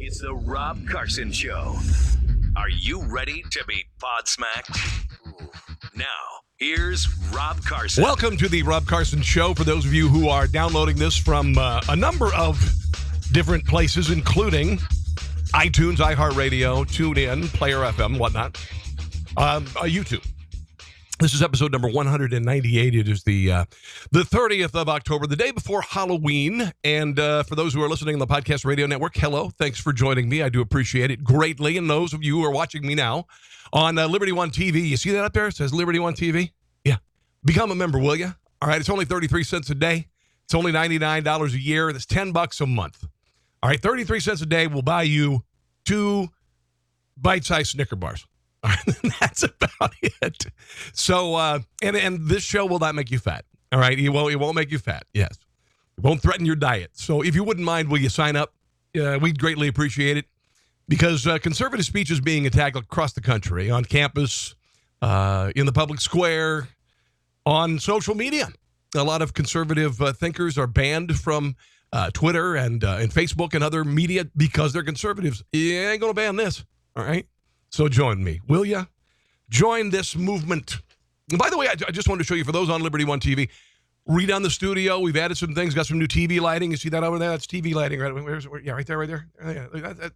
It's the Rob Carson Show. Are you ready to be pod-smacked? Now, here's Rob Carson. Welcome to the Rob Carson Show. For those of you who are downloading this from a number of different places, including iTunes, iHeartRadio, TuneIn, Player FM, whatnot, YouTube. This is episode number 198. It is the 30th of October, the day before Halloween. And for those who are listening on the Podcast Radio Network, hello. Thanks for joining me. I do appreciate it greatly. And those of you who are watching me now on Liberty One TV, you see that up there? It says Liberty One TV? Yeah. Become a member, will you? All right. It's only 33 cents a day. It's only $99 a year. That's $10 a month. All right. 33 cents a day will buy you 2 bite-sized Snicker bars. That's about it. So, and this show will not make you fat. All right. It won't make you fat. Yes. It won't threaten your diet. So if you wouldn't mind, will you sign up? We'd greatly appreciate it because conservative speech is being attacked across the country, on campus, in the public square, on social media. A lot of conservative thinkers are banned from Twitter and Facebook and other media because they're conservatives. You ain't going to ban this. All right. So join me, will ya? Join this movement. And by the way, I just wanted to show you, for those on Liberty One TV, redone the studio. We've added some things, got some new TV lighting. You see that over there? That's TV lighting. Right? Yeah, right there. Yeah,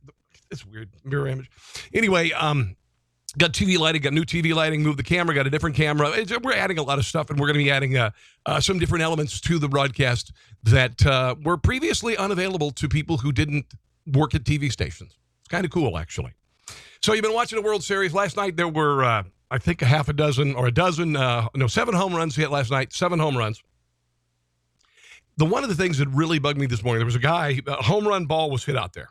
it's weird. Mirror image. Anyway, got TV lighting, got new TV lighting, moved the camera, got a different camera. We're adding a lot of stuff, and we're going to be adding some different elements to the broadcast that were previously unavailable to people who didn't work at TV stations. It's kind of cool, actually. So you've been watching the World Series. Last night there were, I think, a dozen, 7 home runs hit last night, 7 home runs. One of the things that really bugged me this morning, there was a guy, a home run ball was hit out there.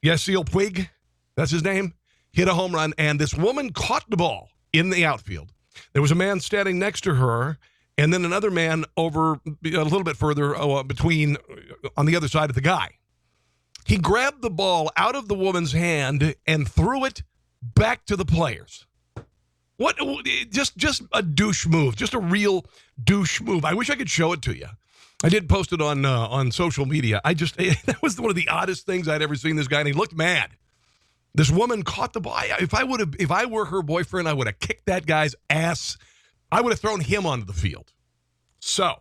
Yasiel Puig, that's his name, hit a home run, and this woman caught the ball in the outfield. There was a man standing next to her, and then another man over a little bit further between, on the other side of the guy. He grabbed the ball out of the woman's hand and threw it back to the players. What? Just a douche move. Just a real douche move. I wish I could show it to you. I did post it on social media. That was one of the oddest things I'd ever seen this guy, and he looked mad. This woman caught the ball. If I were her boyfriend, I would have kicked that guy's ass. I would have thrown him onto the field. So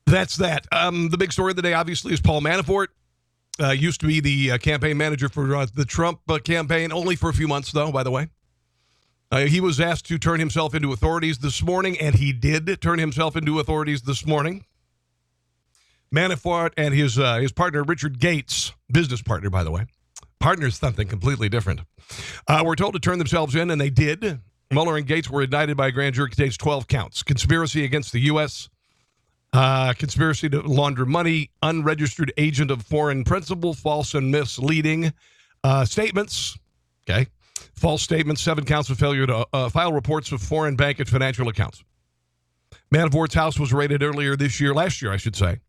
that's that. The big story of the day, obviously, is Paul Manaforte. Used to be the campaign manager for the Trump campaign, only for a few months, though, by the way. He was asked to turn himself into authorities this morning, and he did turn himself into authorities this morning. Manafort and his partner, Richard Gates, business partner, by the way. Partner is something completely different. Were told to turn themselves in, and they did. Mueller and Gates were indicted by a grand jury, contains 12 counts. Conspiracy against the U.S., conspiracy to launder money, unregistered agent of foreign principal, false and misleading statements. Okay. False statements, 7 counts of failure to file reports of foreign bank and financial accounts. Manafort's house was raided last year, I should say.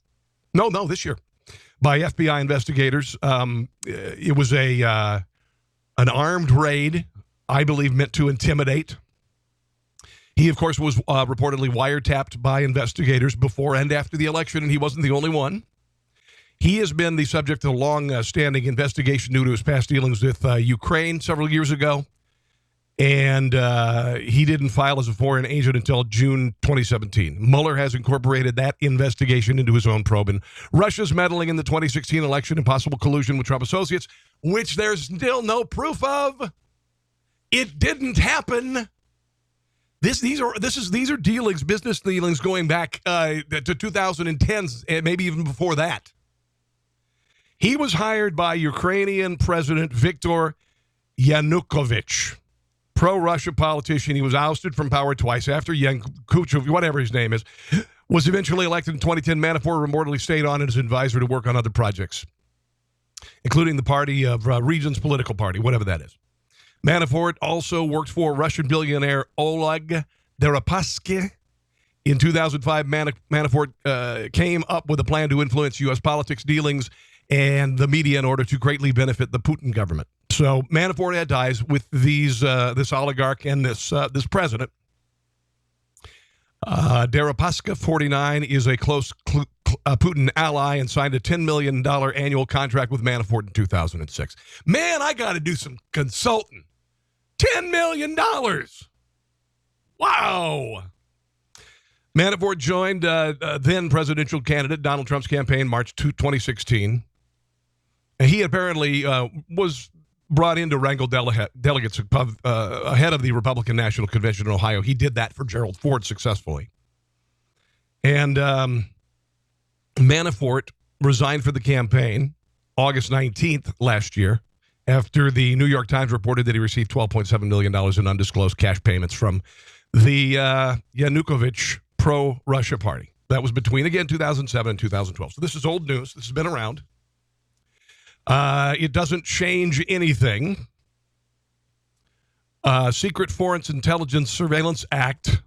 No, this year, by FBI investigators. It was an armed raid, I believe, meant to intimidate. He, of course, was reportedly wiretapped by investigators before and after the election, and he wasn't the only one. He has been the subject of a long-standing investigation due to his past dealings with Ukraine several years ago, and he didn't file as a foreign agent until June 2017. Mueller has incorporated that investigation into his own probe in Russia's meddling in the 2016 election and possible collusion with Trump associates, which there's still no proof of. It didn't happen. These are dealings, business dealings going back to 2010, and maybe even before that. He was hired by Ukrainian President Viktor Yanukovych, pro-Russia politician. He was ousted from power twice after Yanukovych, whatever his name is, was eventually elected in 2010. Manafort reportedly stayed on as an advisor to work on other projects, including the party of Region's political party, whatever that is. Manafort also worked for Russian billionaire Oleg Deripaska. In 2005, Manafort came up with a plan to influence U.S. politics, dealings, and the media in order to greatly benefit the Putin government. So Manafort had ties with this oligarch and this president. Deripaska, 49, is a close Putin ally and signed a $10 million annual contract with Manafort in 2006. Man, I got to do some consulting. $10 million. Wow. Manafort joined then presidential candidate Donald Trump's campaign March 2016. And he apparently was brought in to wrangle delegates ahead of the Republican National Convention in Ohio. He did that for Gerald Ford successfully. And Manafort resigned for the campaign August 19th last year after the New York Times reported that he received $12.7 million in undisclosed cash payments from the Yanukovych pro-Russia party. That was between, again, 2007 and 2012. So this is old news. This has been around. It doesn't change anything. Secret Foreign Intelligence Surveillance Act,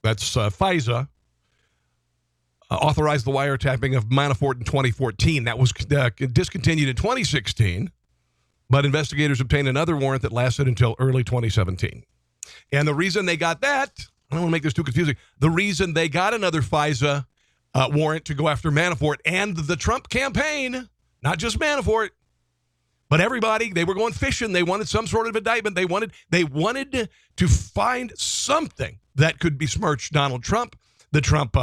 that's FISA, authorized the wiretapping of Manafort in 2014. That was discontinued in 2016, but investigators obtained another warrant that lasted until early 2017. And the reason they got that, I don't want to make this too confusing, the reason they got another FISA warrant to go after Manafort and the Trump campaign, not just Manafort, but everybody, they were going fishing. They wanted some sort of indictment. They wanted to find something that could besmirch Donald Trump, the Trump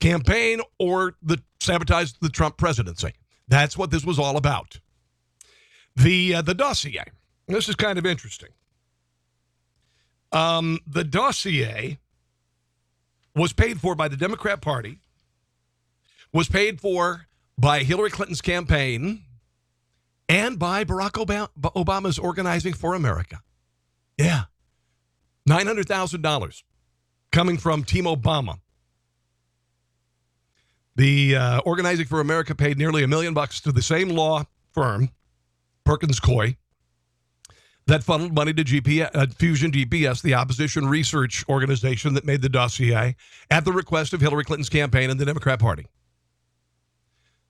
campaign, or sabotage the Trump presidency. That's what this was all about. The dossier. This is kind of interesting. The dossier was paid for by the Democrat Party, was paid for by Hillary Clinton's campaign, and by Barack Obama's Organizing for America. Yeah. $900,000 coming from Team Obama. The Organizing for America paid nearly $1 million to the same law firm, Perkins Coie, that funneled money to Fusion GPS, the opposition research organization that made the dossier, at the request of Hillary Clinton's campaign and the Democrat Party.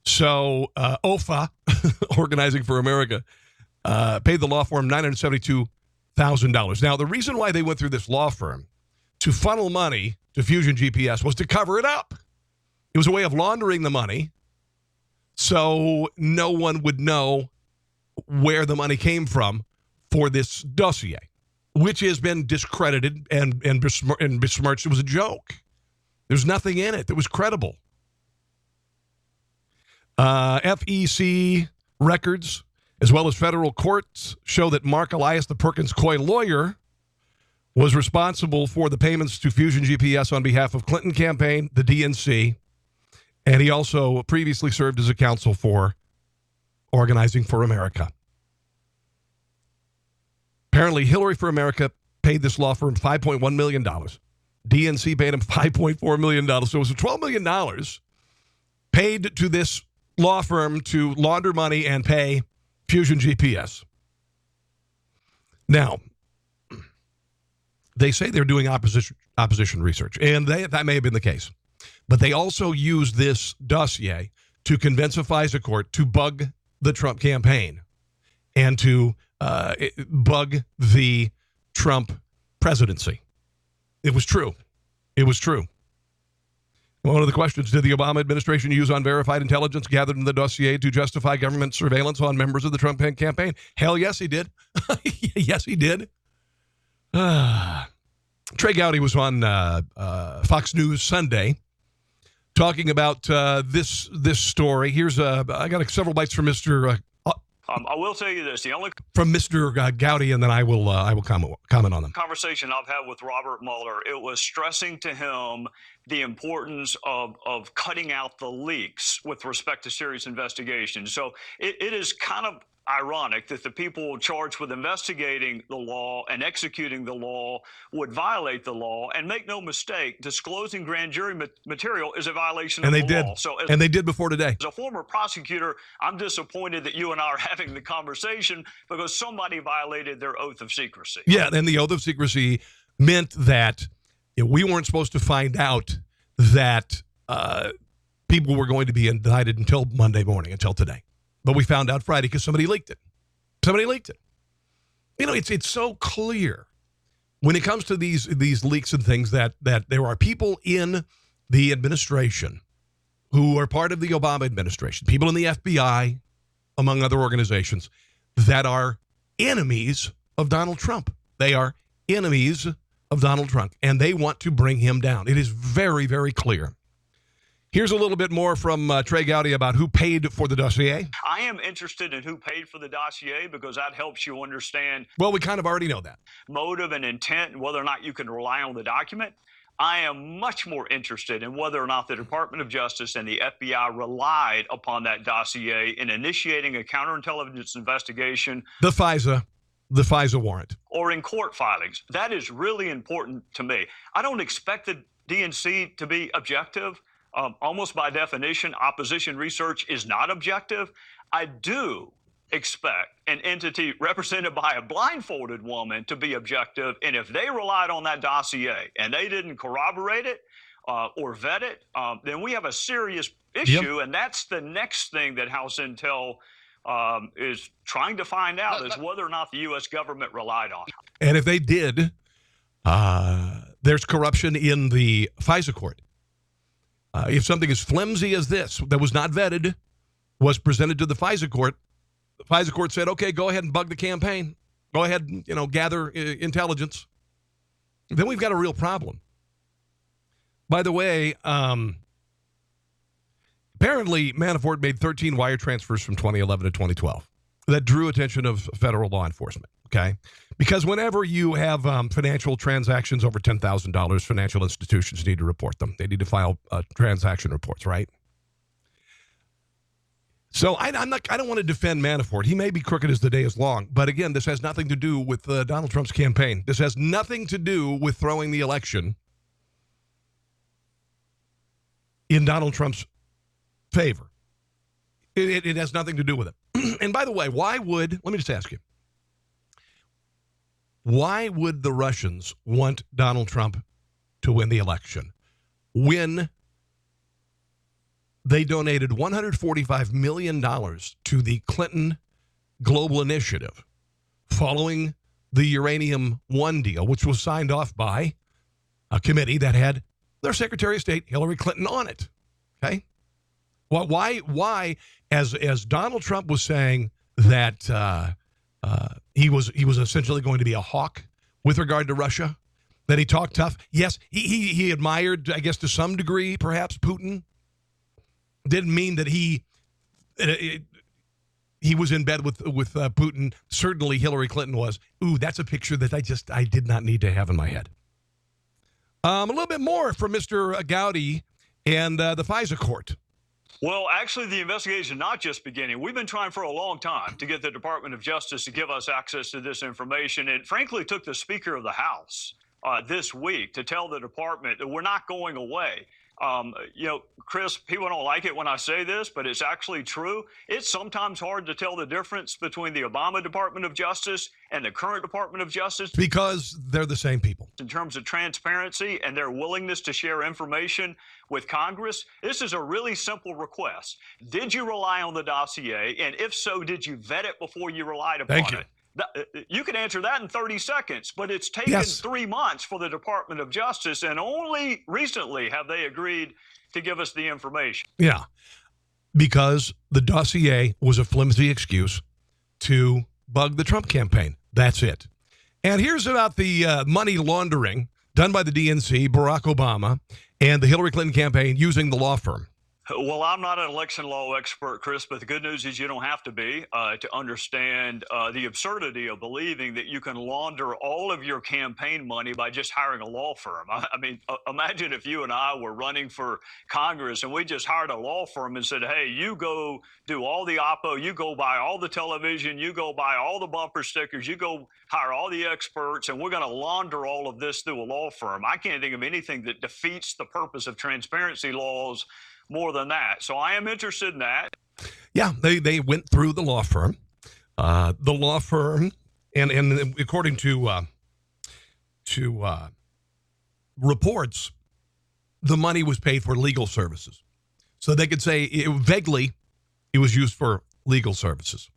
So OFA, Organizing for America, paid the law firm $972,000. Now, the reason why they went through this law firm to funnel money to Fusion GPS was to cover it up. It was a way of laundering the money so no one would know where the money came from for this dossier, which has been discredited and besmirched. It was a joke. There's nothing in it that was credible. FEC records, as well as federal courts, show that Mark Elias, the Perkins Coie lawyer, was responsible for the payments to Fusion GPS on behalf of Clinton campaign, the DNC, and he also previously served as a counsel for Organizing for America. Apparently, Hillary for America paid this law firm $5.1 million. DNC paid him $5.4 million. So it was $12 million paid to this law firm to launder money and pay Fusion GPS. Now, they say they're doing opposition research, and that may have been the case. But they also used this dossier to convince a FISA court to bug the Trump campaign and to bug the Trump presidency. It was true. It was true. One of the questions, did the Obama administration use unverified intelligence gathered in the dossier to justify government surveillance on members of the Trump campaign? Hell yes, he did. Yes, he did. Trey Gowdy was on Fox News Sunday talking about this story. Here's I got several bites from Mr. I will tell you this: from Mr. Gowdy, and then I will comment on them. Conversation I've had with Robert Mueller, it was stressing to him the importance of cutting out the leaks with respect to serious investigations. So it is kind of ironic that the people charged with investigating the law and executing the law would violate the law. And make no mistake, disclosing grand jury material is a violation of the law. And they did before today. As a former prosecutor, I'm disappointed that you and I are having the conversation because somebody violated their oath of secrecy. Yeah, and the oath of secrecy meant that we weren't supposed to find out that people were going to be indicted until Monday morning, until today. But we found out Friday because somebody leaked it. Somebody leaked it. You know, it's so clear when it comes to these leaks and things that there are people in the administration who are part of the Obama administration, people in the FBI, among other organizations, that are enemies of Donald Trump. They are enemies of Donald Trump, and they want to bring him down. It is very, very clear. Here's a little bit more from Trey Gowdy about who paid for the dossier. I am interested in who paid for the dossier because that helps you understand. Well, we kind of already know that. Motive and intent and whether or not you can rely on the document. I am much more interested in whether or not the Department of Justice and the FBI relied upon that dossier in initiating a counterintelligence investigation. The FISA warrant. Or in court filings. That is really important to me. I don't expect the DNC to be objective. Almost by definition, opposition research is not objective. I do expect an entity represented by a blindfolded woman to be objective. And if they relied on that dossier and they didn't corroborate it or vet it, then we have a serious issue. Yep. And that's the next thing that House Intel is trying to find out is whether or not the U.S. government relied on it. And if they did, there's corruption in the FISA court. If something as flimsy as this that was not vetted was presented to the FISA court said, okay, go ahead and bug the campaign. Go ahead and, gather intelligence. Then we've got a real problem. By the way, apparently Manafort made 13 wire transfers from 2011 to 2012 that drew attention of federal law enforcement, okay? Because whenever you have financial transactions over $10,000, financial institutions need to report them. They need to file transaction reports, right? So I don't want to defend Manafort. He may be crooked as the day is long. But again, this has nothing to do with Donald Trump's campaign. This has nothing to do with throwing the election in Donald Trump's favor. It has nothing to do with it. And by the way, let me just ask you, why would the Russians want Donald Trump to win the election when they donated $145 million to the Clinton Global Initiative following the Uranium One deal, which was signed off by a committee that had their Secretary of State, Hillary Clinton, on it? Okay? Well, why, as Donald Trump was saying that he was essentially going to be a hawk with regard to Russia, that he talked tough. Yes, he admired, I guess, to some degree, perhaps Putin. Didn't mean that he was in bed with Putin. Certainly Hillary Clinton was. Ooh, that's a picture that I did not need to have in my head. A little bit more from Mr. Gowdy and the FISA court. Well, actually, the investigation is not just beginning. We've been trying for a long time to get the Department of Justice to give us access to this information. It frankly took the Speaker of the House this week to tell the department that we're not going away. Chris, people don't like it when I say this, but it's actually true. It's sometimes hard to tell the difference between the Obama Department of Justice and the current Department of Justice. Because they're the same people. In terms of transparency and their willingness to share information with Congress, this is a really simple request. Did you rely on the dossier? And if so, did you vet it before you relied upon Thank you. it? You can answer that in 30 seconds, but it's taken 3 months for the Department of Justice, and only recently have they agreed to give us the information. Yeah, because the dossier was a flimsy excuse to bug the Trump campaign. That's it. And here's about the money laundering done by the DNC, Barack Obama, and the Hillary Clinton campaign using the law firm. Well, I'm not an election law expert, Chris, but the good news is you don't have to be to understand the absurdity of believing that you can launder all of your campaign money by just hiring a law firm. I mean, imagine if you and I were running for Congress and we just hired a law firm and said, hey, you go do all the oppo, you go buy all the television, you go buy all the bumper stickers, you go hire all the experts, and we're going to launder all of this through a law firm. I can't think of anything that defeats the purpose of transparency laws more than that. So I am interested in that. Yeah, they went through the law firm. The law firm, and according to reports, the money was paid for legal services. So they could say vaguely it was used for legal services.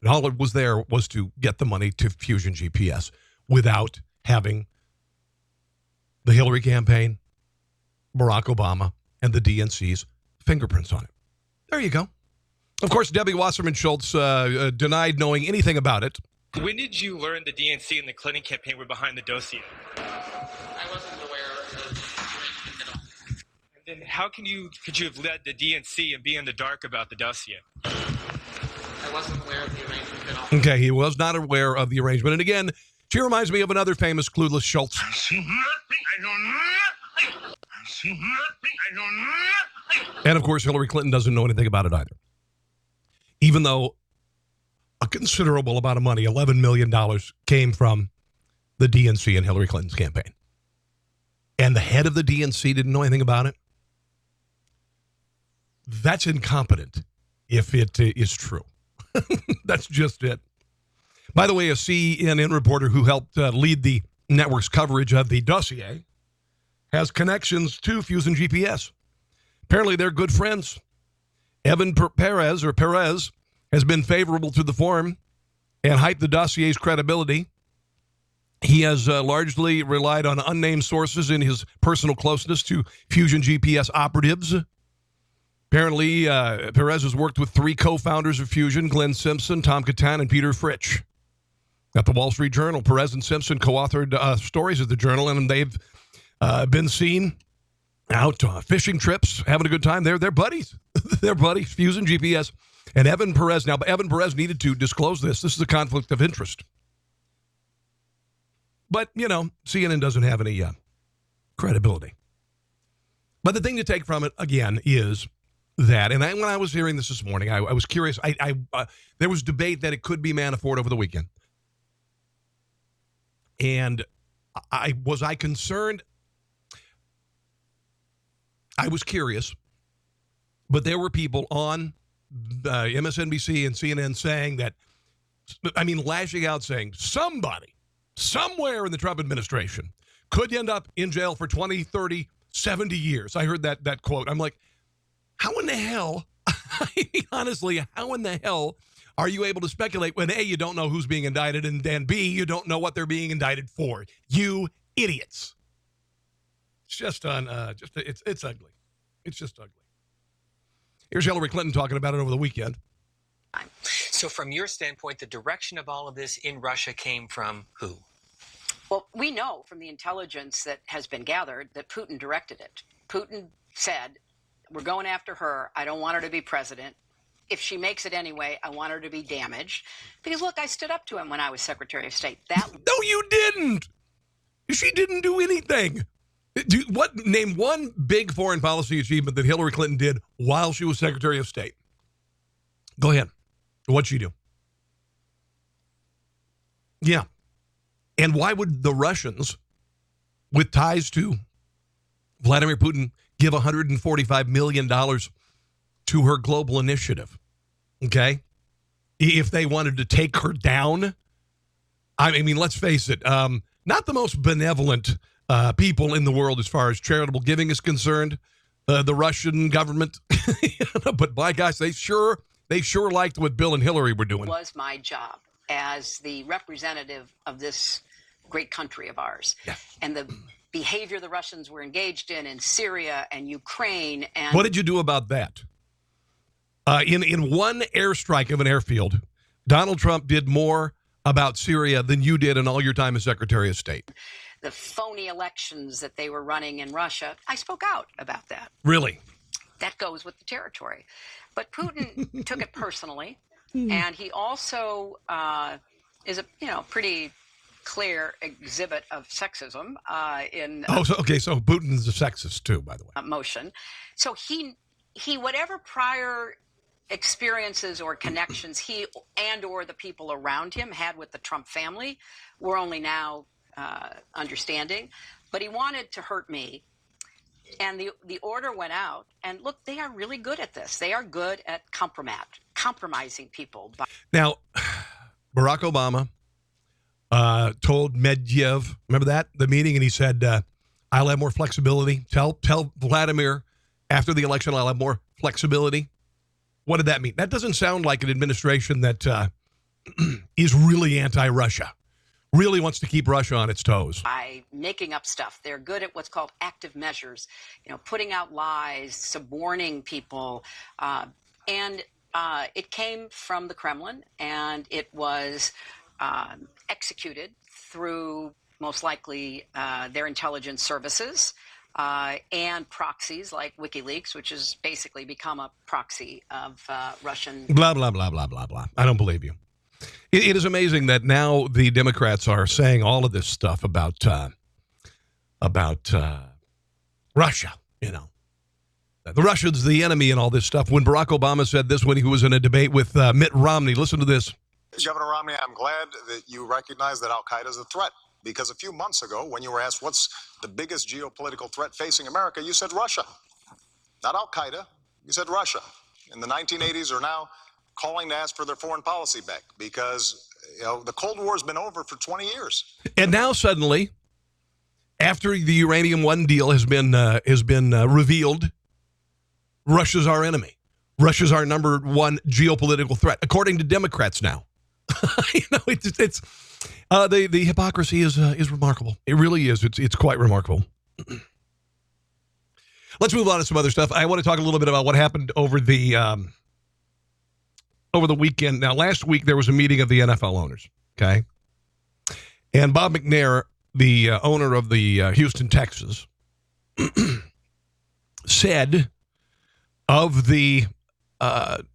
And all it was there was to get the money to Fusion GPS without having the Hillary campaign, Barack Obama, and the DNC's fingerprints on it. There you go. Of course, Debbie Wasserman Schultz denied knowing anything about it. When did you learn the DNC and the Clinton campaign were behind the dossier? I wasn't aware of it at all. And then how could you have led the DNC and be in the dark about the dossier? I wasn't aware of the arrangement at all. Okay, he was not aware of the arrangement. And again, she reminds me of another famous clueless Schultz. I see nothing. I know nothing. I see nothing. I know nothing. And of course, Hillary Clinton doesn't know anything about it either. Even though a considerable amount of money, $11 million, came from the DNC and Hillary Clinton's campaign. And the head of the DNC didn't know anything about it. That's incompetent if it is true. That's just it. By the way, a CNN reporter who helped lead the network's coverage of the dossier has connections to Fusion GPS. Apparently, they're good friends. Evan Perez has been favorable to the forum and hyped the dossier's credibility. He has largely relied on unnamed sources in his personal closeness to Fusion GPS operatives. Apparently, Perez has worked with 3 co-founders of Fusion, Glenn Simpson, Tom Catan, and Peter Fritsch. At the Wall Street Journal, Perez and Simpson co-authored stories at the Journal, and they've been seen out fishing trips, having a good time. They're buddies. They're buddies, Fusion GPS. And Evan Perez, now Evan Perez needed to disclose this. This is a conflict of interest. But, you know, CNN doesn't have any credibility. But the thing to take from it, again, is that, and when I was hearing this morning, I was curious. There was debate that it could be Manafort over the weekend. And was I concerned? I was curious. But there were people on MSNBC and CNN saying that, lashing out saying somebody, somewhere in the Trump administration could end up in jail for 20, 30, 70 years. I heard that quote. I'm like, how in the hell, honestly, how in the hell are you able to speculate when A, you don't know who's being indicted, and then B, you don't know what they're being indicted for? You idiots. It's just it's ugly. It's just ugly. Here's Hillary Clinton talking about it over the weekend. So from your standpoint, the direction of all of this in Russia came from who? Well, we know from the intelligence that has been gathered that Putin directed it. Putin said, we're going after her. I don't want her to be president. If she makes it anyway, I want her to be damaged. Because, look, I stood up to him when I was Secretary of State. No, you didn't. She didn't do anything. Name one big foreign policy achievement that Hillary Clinton did while she was Secretary of State. Go ahead. What'd she do? Yeah. And why would the Russians, with ties to Vladimir Putin, give $145 million to her global initiative? Okay? If they wanted to take her down, let's face it, not the most benevolent people in the world as far as charitable giving is concerned, the Russian government. But by gosh, they sure liked what Bill and Hillary were doing. It was my job as the representative of this great country of ours. Yeah. And the behavior the Russians were engaged in Syria and Ukraine. And what did you do about that? In one airstrike of an airfield, Donald Trump did more about Syria than you did in all your time as Secretary of State. The phony elections that they were running in Russia, I spoke out about that. Really? That goes with the territory. But Putin took it personally, and he also is a pretty clear exhibit of sexism So Putin's a sexist too, by the way. Motion. So he whatever prior experiences or connections he or the people around him had with the Trump family, we're only now understanding. But he wanted to hurt me. And the order went out. And look, they are really good at this. They are good at compromising people. Now, Barack Obama told Medvedev, remember that, the meeting, and he said, I'll have more flexibility. Tell Vladimir after the election I'll have more flexibility. What did that mean? That doesn't sound like an administration that is really anti-Russia. really wants to keep Russia on its toes. By making up stuff. They're good at what's called active measures, putting out lies, suborning people. And it came from the Kremlin, and it was executed through most likely their intelligence services and proxies like WikiLeaks, which has basically become a proxy of Russian. Blah, blah, blah, blah, blah, blah. I don't believe you. It is amazing that now the Democrats are saying all of this stuff about Russia, The Russians, the enemy, and all this stuff. When Barack Obama said this when he was in a debate with Mitt Romney, listen to this. Governor Romney, I'm glad that you recognize that al-Qaeda is a threat, because a few months ago, when you were asked what's the biggest geopolitical threat facing America, you said Russia. Not al-Qaeda, you said Russia. In the 1980s are now calling to ask for their foreign policy back, because the Cold War has been over for 20 years. And now suddenly, after the Uranium One deal has been revealed, Russia's our enemy. Russia's our number one geopolitical threat, according to Democrats now. The hypocrisy is remarkable. It really is. It's quite remarkable. Let's move on to some other stuff. I want to talk a little bit about what happened over the weekend. Now, last week there was a meeting of the NFL owners. Okay, and Bob McNair, the owner of the Houston Texans, said of the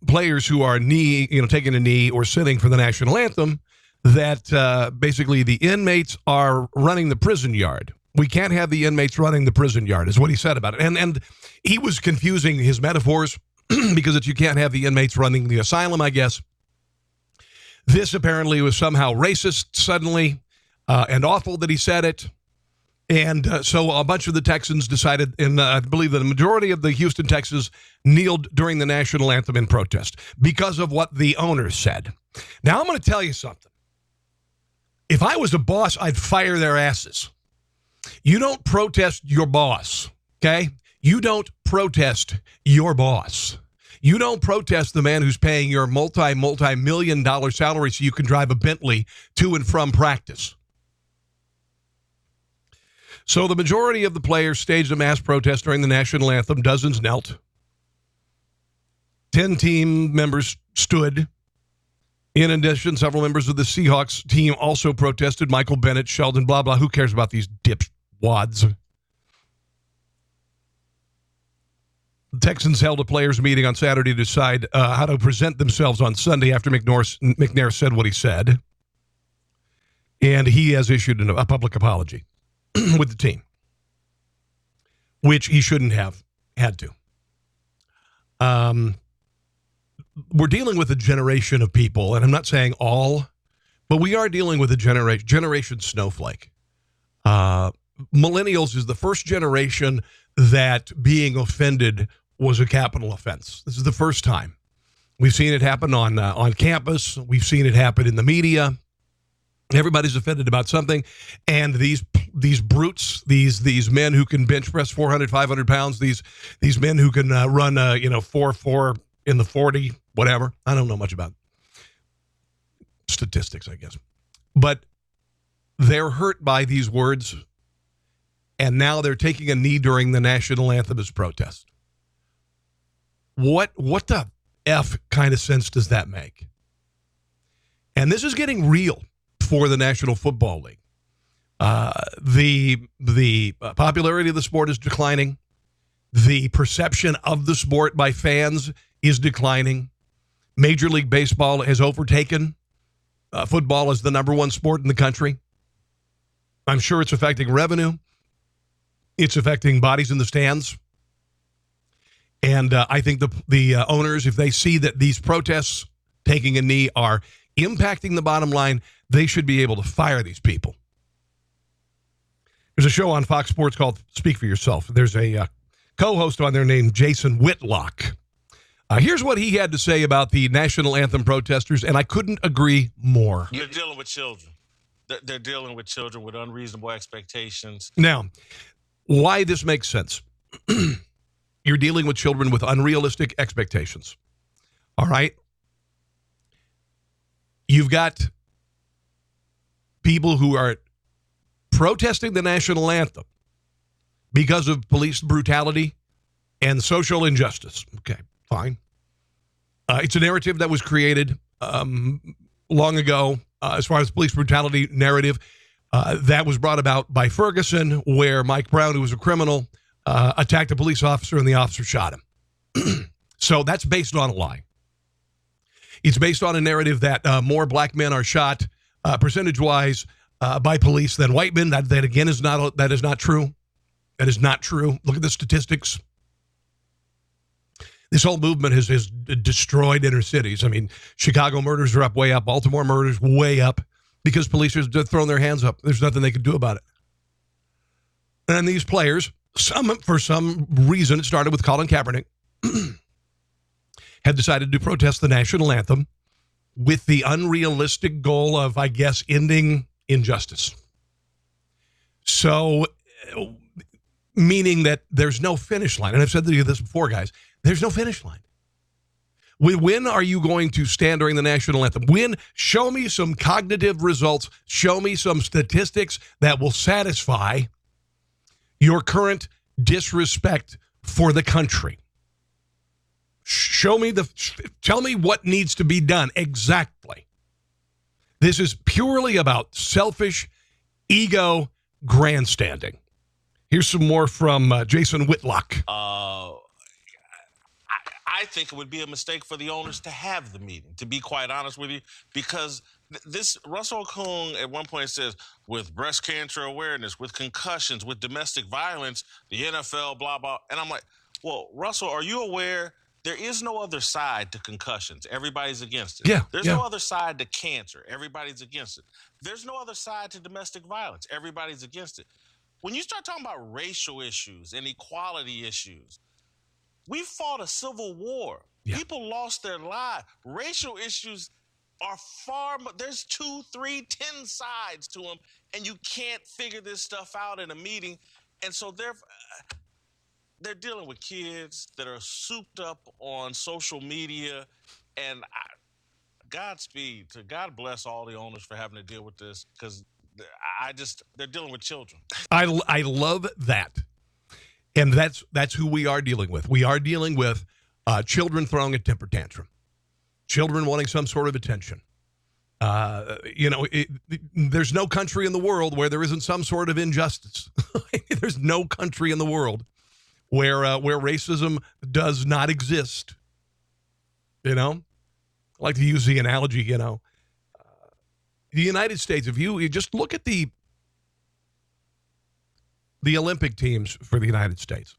players who are taking a knee or sitting for the national anthem, that basically the inmates are running the prison yard. We can't have the inmates running the prison yard, is what he said about it. And he was confusing his metaphors because you can't have the inmates running the asylum, I guess. This apparently was somehow racist suddenly and awful that he said it. And so a bunch of the Texans decided, and I believe that the majority of the Houston Texans kneeled during the national anthem in protest because of what the owners said. Now, I'm going to tell you something. If I was a boss, I'd fire their asses. You don't protest your boss, okay? You don't protest your boss. You don't protest the man who's paying your multi-million-dollar salary so you can drive a Bentley to and from practice. So the majority of the players staged a mass protest during the national anthem. Dozens knelt. 10 team members stood. In addition, several members of the Seahawks team also protested. Michael Bennett, Sheldon, blah, blah. Who cares about these dipwads? The Texans held a players' meeting on Saturday to decide how to present themselves on Sunday after McNair said what he said. And he has issued a public apology with the team, which he shouldn't have had to. We're dealing with a generation of people, and I'm not saying all, but we are dealing with a generation snowflake. Millennials is the first generation that being offended was a capital offense. This is the first time. We've seen it happen on campus. We've seen it happen in the media. Everybody's offended about something, and these brutes, these men who can bench press 400, 500 pounds, these men who can run 4.4 in the 40, whatever. I don't know much about statistics, I guess, but they're hurt by these words, and now they're taking a knee during the national anthem as protest. What the F kind of sense does that make? And this is getting real for the National Football League. The popularity of the sport is declining. The perception of the sport by fans is declining. Major League Baseball has overtaken football as the number one sport in the country. I'm sure it's affecting revenue. It's affecting bodies in the stands. And I think the owners, if they see that these protests taking a knee are impacting the bottom line, they should be able to fire these people. There's a show on Fox Sports called Speak for Yourself. There's a co-host on there named Jason Whitlock. Here's what he had to say about the national anthem protesters, and I couldn't agree more. You're dealing with children. They're dealing with children with unreasonable expectations. Now, why this makes sense. You're dealing with children with unrealistic expectations. All right? You've got people who are protesting the national anthem because of police brutality and social injustice. Okay, fine. It's a narrative that was created long ago as far as police brutality narrative. That was brought about by Ferguson, where Mike Brown, who was a criminal, attacked a police officer and the officer shot him. So that's based on a lie. It's based on a narrative that more black men are shot percentage-wise by police than white men. That again is not true. That is not true. Look at the statistics. This whole movement has destroyed inner cities. I mean, Chicago murders are way up. Baltimore murders way up because police are throwing their hands up. There's nothing they can do about it. And these players, for some reason, it started with Colin Kaepernick, have decided to protest the national anthem with the unrealistic goal of, I guess, ending injustice. So, meaning that there's no finish line. And I've said to you this before, guys. There's no finish line. When are you going to stand during the national anthem? When? Show me some cognitive results. Show me some statistics that will satisfy your current disrespect for the country. Tell me what needs to be done exactly. This is purely about selfish ego grandstanding. Here's some more from Jason Whitlock. I think it would be a mistake for the owners to have the meeting, to be quite honest with you, because this Russell Okung at one point says, with breast cancer awareness, with concussions, with domestic violence, the NFL, blah, blah. And I'm like, well, Russell, are you aware there is no other side to concussions? Everybody's against it. Yeah, There's no other side to cancer. Everybody's against it. There's no other side to domestic violence. Everybody's against it. When you start talking about racial issues and equality issues, we fought a civil war. Yeah. People lost their lives. Racial issues are far more. There's 2, 3, 10 sides to them, and you can't figure this stuff out in a meeting. And so they're dealing with kids that are souped up on social media. And Godspeed to God bless all the owners for having to deal with this, because they're dealing with children. I love that. And that's who we are dealing with. We are dealing with children throwing a temper tantrum, children wanting some sort of attention. There's no country in the world where there isn't some sort of injustice. There's no country in the world where racism does not exist. I like to use the analogy. The United States. If you just look at the Olympic teams for the United States.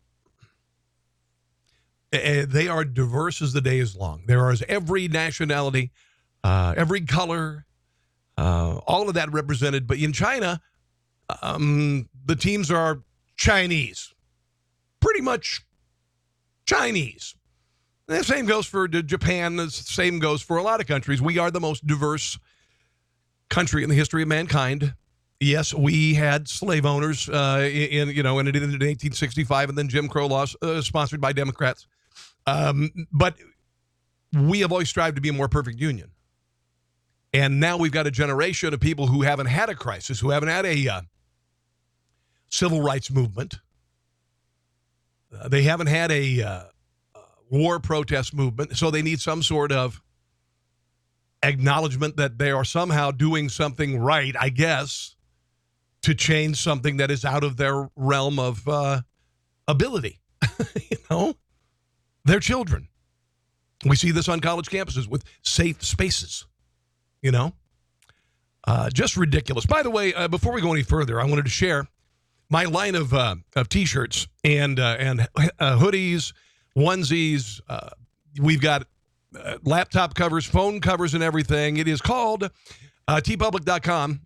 They are diverse as the day is long. There is every nationality, every color, all of that represented. But in China, the teams are Chinese, pretty much Chinese. The same goes for Japan. The same goes for a lot of countries. We are the most diverse country in the history of mankind. Yes, we had slave owners in 1865, and then Jim Crow laws sponsored by Democrats. But we have always strived to be a more perfect union. And now we've got a generation of people who haven't had a crisis, who haven't had a civil rights movement. They haven't had a war protest movement, so they need some sort of acknowledgement that they are somehow doing something right, I guess, to change something that is out of their realm of ability. They're children. We see this on college campuses with safe spaces, just ridiculous. By the way, before we go any further, I wanted to share my line of T-shirts and hoodies, onesies. We've got laptop covers, phone covers, and everything. It is called tpublic.com.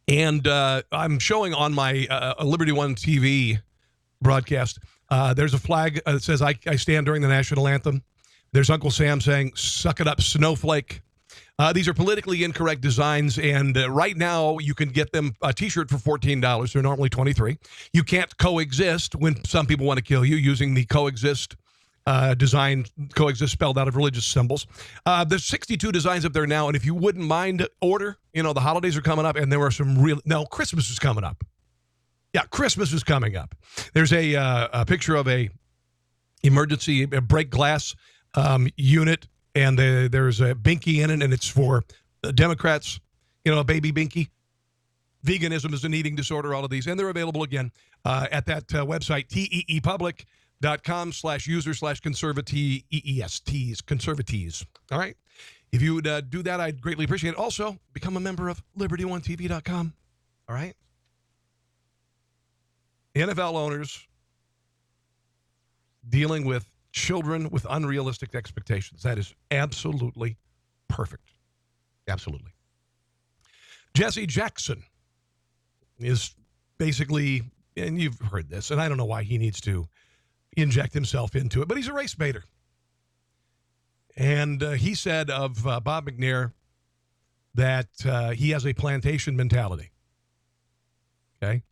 And I'm showing on my Liberty One TV broadcast, there's a flag that says, I stand during the national anthem. There's Uncle Sam saying, suck it up, snowflake. These are politically incorrect designs, and right now you can get them a T-shirt for $14. They're normally $23. You can't coexist when some people want to kill you using the coexist design coexist spelled out of religious symbols. There's 62 designs up there now, and if you wouldn't mind, order. The holidays are coming up, and there are some Christmas is coming up. Yeah, Christmas is coming up. There's a picture of a emergency break glass unit, and there's a binky in it, and it's for Democrats, a baby binky. Veganism is an eating disorder, all of these, and they're available again at that website, teepublic.com/user/conservatees, conservatees. All right? If you would do that, I'd greatly appreciate it. Also, become a member of liberty1tv.com. All right? NFL owners dealing with children with unrealistic expectations. That is absolutely perfect. Absolutely. Jesse Jackson is basically, and you've heard this, and I don't know why he needs to inject himself into it, but he's a race baiter. And he said of Bob McNair that he has a plantation mentality. Okay?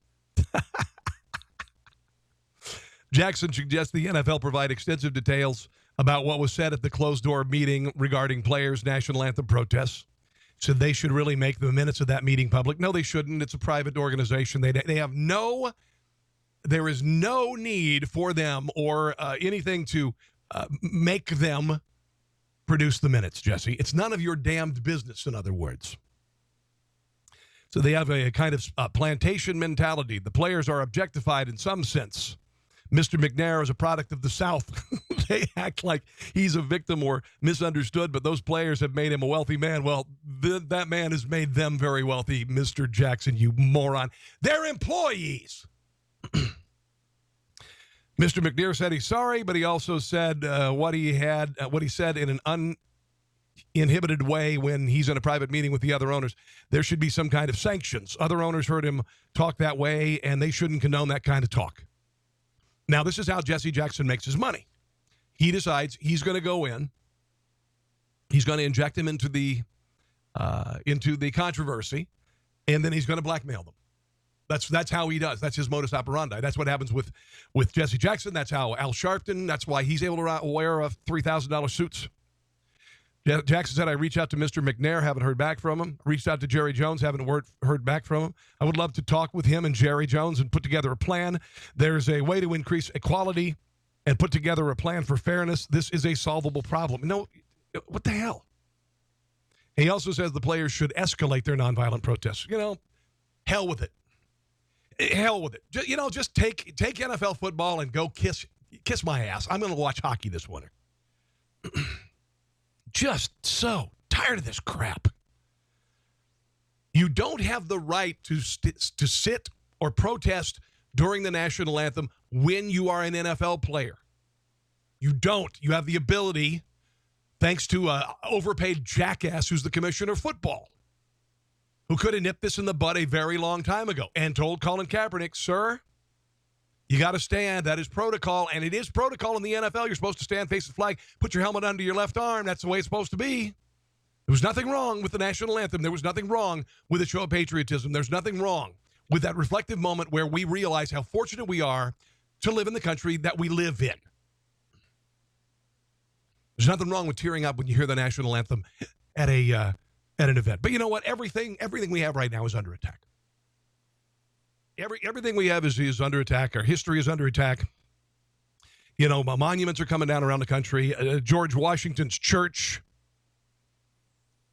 Jackson suggests the NFL provide extensive details about what was said at the closed-door meeting regarding players' national anthem protests. Said they should really make the minutes of that meeting public. No, they shouldn't. It's a private organization. They have there is no need for them or anything to make them produce the minutes, Jesse. It's none of your damned business, in other words. So they have a kind of plantation mentality. The players are objectified in some sense. Mr. McNair is a product of the South. They act like he's a victim or misunderstood, but those players have made him a wealthy man. Well, that man has made them very wealthy, Mr. Jackson, you moron. They're employees. Mr. McNair said he's sorry, but he also said what he said in an uninhibited way when he's in a private meeting with the other owners. There should be some kind of sanctions. Other owners heard him talk that way, and they shouldn't condone that kind of talk. Now, this is how Jesse Jackson makes his money. He decides he's going to go in. He's going to inject him into the controversy, and then he's going to blackmail them. That's how he does. That's his modus operandi. That's what happens with Jesse Jackson. That's how Al Sharpton. That's why he's able to wear $3,000 suits. Jackson said, I reached out to Mr. McNair, haven't heard back from him. Reached out to Jerry Jones, haven't heard back from him. I would love to talk with him and Jerry Jones and put together a plan. There's a way to increase equality and put together a plan for fairness. This is a solvable problem. No, what the hell? He also says the players should escalate their nonviolent protests. Hell with it. Hell with it. Just take NFL football and go kiss my ass. I'm going to watch hockey this winter. Just so tired of this crap. You don't have the right to sit or protest during the national anthem when you are an NFL player. You don't. You have the ability, thanks to an overpaid jackass who's the commissioner of football, who could have nipped this in the bud a very long time ago and told Colin Kaepernick, sir, you got to stand. That is protocol, and it is protocol in the NFL. You're supposed to stand, face the flag, put your helmet under your left arm. That's the way it's supposed to be. There was nothing wrong with the national anthem. There was nothing wrong with a show of patriotism. There's nothing wrong with that reflective moment where we realize how fortunate we are to live in the country that we live in. There's nothing wrong with tearing up when you hear the national anthem at an event. But you know what? Everything we have right now is under attack. Everything we have is under attack. Our history is under attack. Monuments are coming down around the country. George Washington's church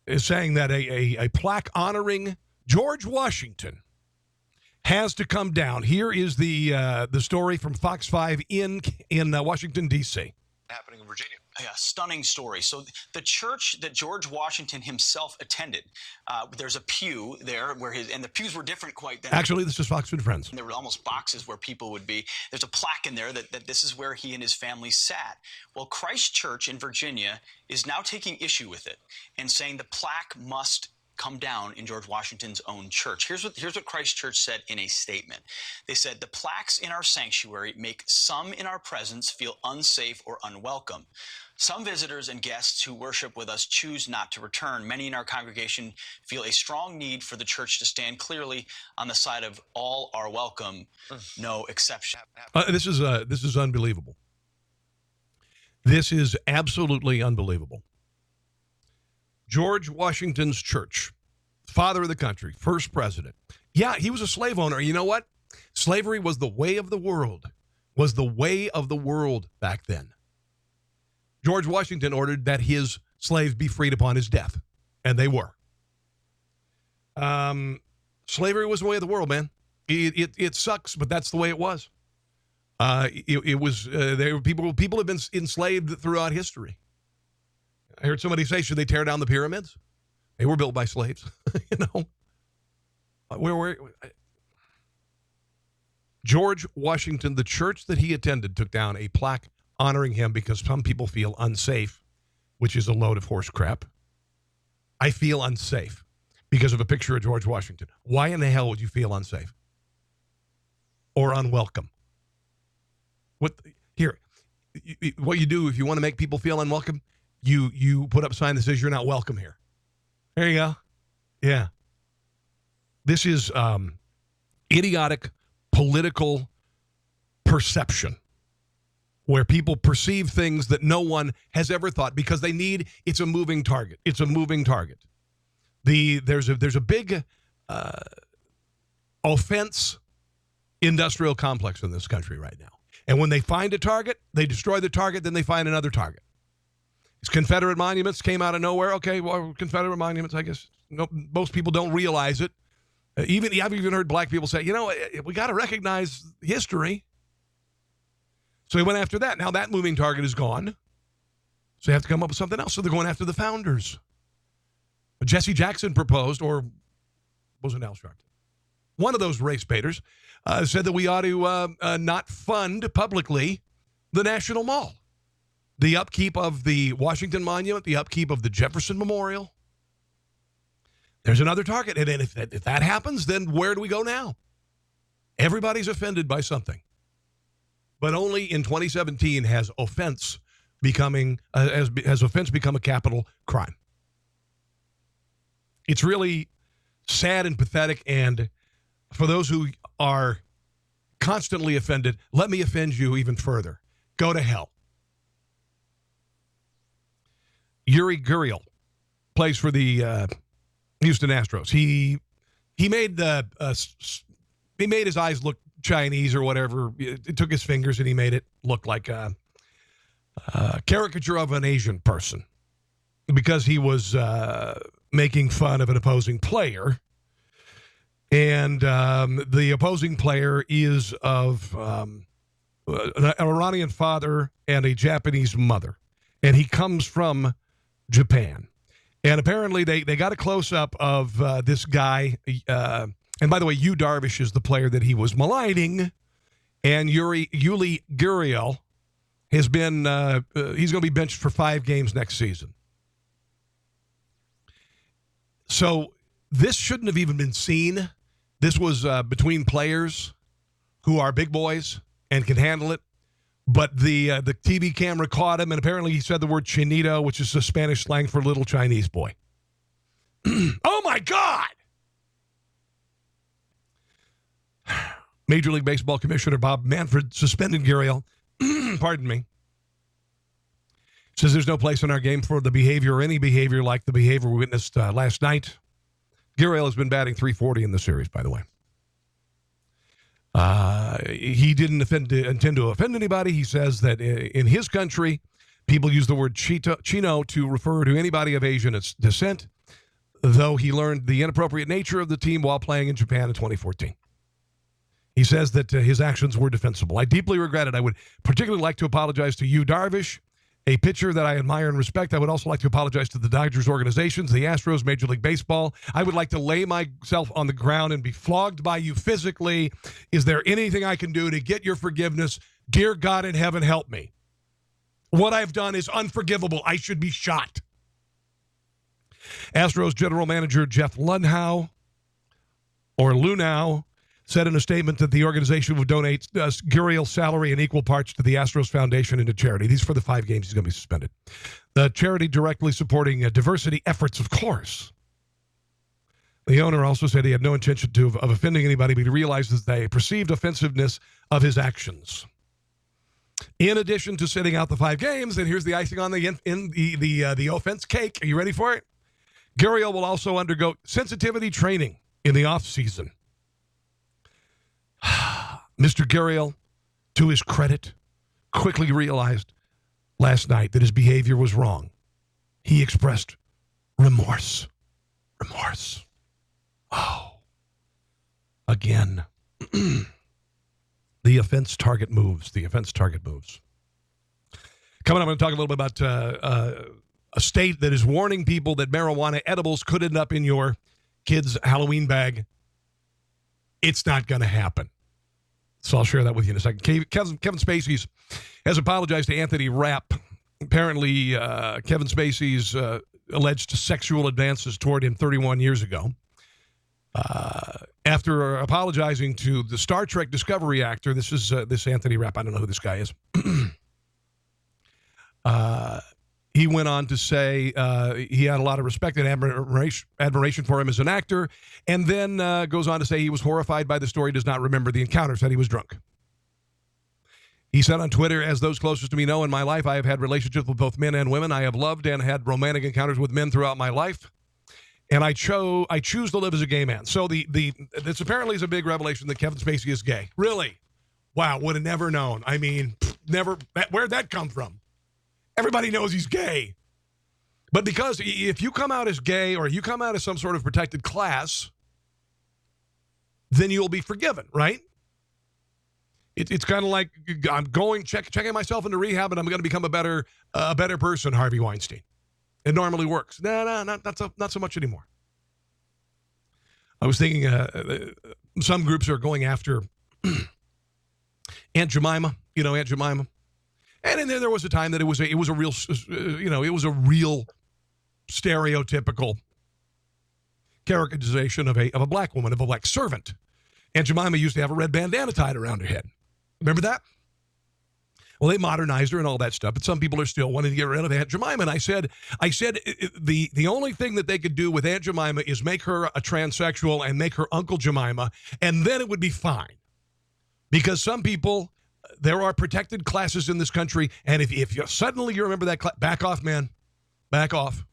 is saying that a plaque honoring George Washington has to come down. Here is the story from Fox 5 in Washington, D.C. Happening in Virginia. Yeah, stunning story. So the church that George Washington himself attended, there's a pew there and the pews were different quite then. Actually, this is Fox and Friends. There were almost boxes where people would be. There's a plaque in there that this is where he and his family sat. Well, Christ Church in Virginia is now taking issue with it and saying the plaque must come down in George Washington's own church. Here's what Christ Church said in a statement. They said, the plaques in our sanctuary make some in our presence feel unsafe or unwelcome. Some visitors and guests who worship with us choose not to return. Many in our congregation feel a strong need for the church to stand clearly on the side of all are welcome, no exception. This is unbelievable. This is absolutely unbelievable. George Washington's church, father of the country, first president. Yeah, he was a slave owner. You know what? Slavery was the way of the world, back then. George Washington ordered that his slaves be freed upon his death, and they were. Slavery was the way of the world, man. It sucks, but that's the way it was. There were people have been enslaved throughout history. I heard somebody say, should they tear down the pyramids? They were built by slaves, you know. George Washington, the church that he attended, took down a plaque honoring him because some people feel unsafe, which is a load of horse crap. I feel unsafe because of a picture of George Washington. Why in the hell would you feel unsafe or unwelcome? What you do if you want to make people feel unwelcome, you put up a sign that says you're not welcome here. There you go. Yeah. This is idiotic political perception where people perceive things that no one has ever thought because it's a moving target. It's a moving target. There's a big offense industrial complex in this country right now. And when they find a target, they destroy the target, then they find another target. These Confederate monuments came out of nowhere. Okay, well, Confederate monuments, I guess most people don't realize it. I've even heard black people say, we got to recognize history. So they went after that. Now that moving target is gone. So they have to come up with something else. So they're going after the founders. Jesse Jackson proposed, or was it Al Sharpton? One of those race baiters said that we ought to not fund publicly the National Mall. The upkeep of the Washington Monument, the upkeep of the Jefferson Memorial. There's another target. And if that happens, then where do we go now? Everybody's offended by something. But only in 2017 has offense become a capital crime. It's really sad and pathetic. And for those who are constantly offended, let me offend you even further. Go to hell. Yuri Gurriel plays for the Houston Astros. He made his eyes look Chinese or whatever. It took his fingers and he made it look like a caricature of an Asian person because he was making fun of an opposing player. And the opposing player is of an Iranian father and a Japanese mother. And he comes from Japan. And apparently they got a close-up of this guy. And by the way, Yu Darvish is the player that he was maligning. And Yuli Gurriel has been, he's going to be benched for 5 games next season. So this shouldn't have even been seen. This was between players who are big boys and can handle it. But the TV camera caught him, and apparently he said the word chinito, which is a Spanish slang for little Chinese boy. Oh, my God! Major League Baseball Commissioner Bob Manfred suspended Gurriel. Pardon me. Says there's no place in our game for the behavior or any behavior like the behavior we witnessed last night. Gurriel has been batting .340 in the series, by the way. He didn't intend to offend anybody. He says that in his country, people use the word Chino to refer to anybody of Asian descent, though he learned the inappropriate nature of the team while playing in Japan in 2014. He says that his actions were defensible. I deeply regret it. I would particularly like to apologize to Yu Darvish, a pitcher that I admire and respect. I would also like to apologize to the Dodgers organizations, the Astros, Major League Baseball. I would like to lay myself on the ground and be flogged by you physically. Is there anything I can do to get your forgiveness? Dear God in heaven, help me. What I've done is unforgivable. I should be shot. Astros general manager Jeff Lunau said in a statement that the organization would donate Gurriel's salary in equal parts to the Astros Foundation and to charity. These for the 5 games he's going to be suspended. The charity directly supporting diversity efforts, of course. The owner also said he had no intention of offending anybody, but he realizes the perceived offensiveness of his actions. In addition to sitting out the 5 games, and here's the icing on the offense cake. Are you ready for it? Gurriel will also undergo sensitivity training in the offseason. Mr. Gurriel, to his credit, quickly realized last night that his behavior was wrong. He expressed remorse. Remorse. Oh. Again. The offense target moves. The offense target moves. Coming up, I'm going to talk a little bit about a state that is warning people that marijuana edibles could end up in your kid's Halloween bag. It's not going to happen. So I'll share that with you in a second. Kevin Spacey has apologized to Anthony Rapp. Apparently, Kevin Spacey's alleged sexual advances toward him 31 years ago. After apologizing to the Star Trek Discovery actor, this Anthony Rapp, I don't know who this guy is. He went on to say he had a lot of respect and admiration for him as an actor, and then goes on to say he was horrified by the story, does not remember the encounter, said he was drunk. He said on Twitter, as those closest to me know, in my life, I have had relationships with both men and women. I have loved and had romantic encounters with men throughout my life, and I choose to live as a gay man. So this apparently is a big revelation that Kevin Spacey is gay. Really? Wow, would have never known. I mean, never. Where'd that come from? Everybody knows he's gay. But because if you come out as gay or you come out as some sort of protected class, then you'll be forgiven, right? It's kind of like I'm checking myself into rehab and I'm going to become a better person, Harvey Weinstein. It normally works. No, not so much anymore. I was thinking some groups are going after Aunt Jemima, Aunt Jemima. And then there was a time that it was a real stereotypical characterization of a black woman, of a black servant. Aunt Jemima used to have a red bandana tied around her head. Remember that? Well, they modernized her and all that stuff, but some people are still wanting to get rid of Aunt Jemima. And I said the only thing that they could do with Aunt Jemima is make her a transsexual and make her Uncle Jemima, and then it would be fine. Because some people, there are protected classes in this country, and if you suddenly you remember that, back off, man. Back off.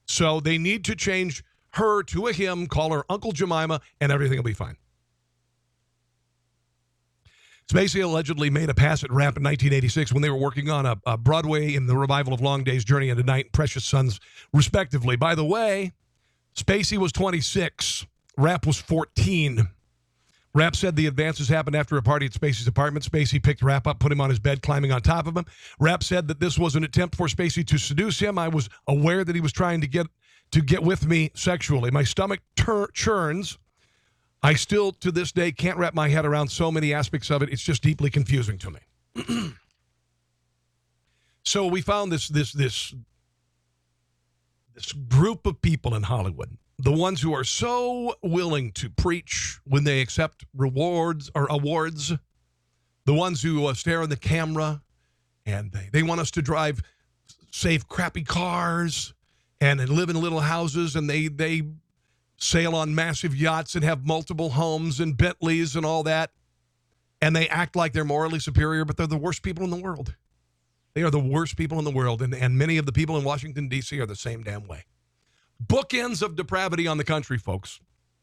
So they need to change her to a him, call her Uncle Jemima, and everything will be fine. Spacey allegedly made a pass at Rapp in 1986 when they were working on a Broadway in the revival of Long Day's Journey into Night and Precious Sons, respectively. By the way, Spacey was 26. Rapp was 14. Rapp said the advances happened after a party at Spacey's apartment. Spacey picked Rapp up, put him on his bed, climbing on top of him. Rapp said that this was an attempt for Spacey to seduce him. I was aware that he was trying to get with me sexually. My stomach churns. I still, to this day, can't wrap my head around so many aspects of it. It's just deeply confusing to me. So we found this group of people in Hollywood, the ones who are so willing to preach when they accept rewards or awards, the ones who stare in the camera, and they want us to drive safe, crappy cars and live in little houses, and they sail on massive yachts and have multiple homes and Bentleys and all that, and they act like they're morally superior, but they're the worst people in the world. They are the worst people in the world, and many of the people in Washington, D.C. are the same damn way. Bookends of depravity on the country, folks.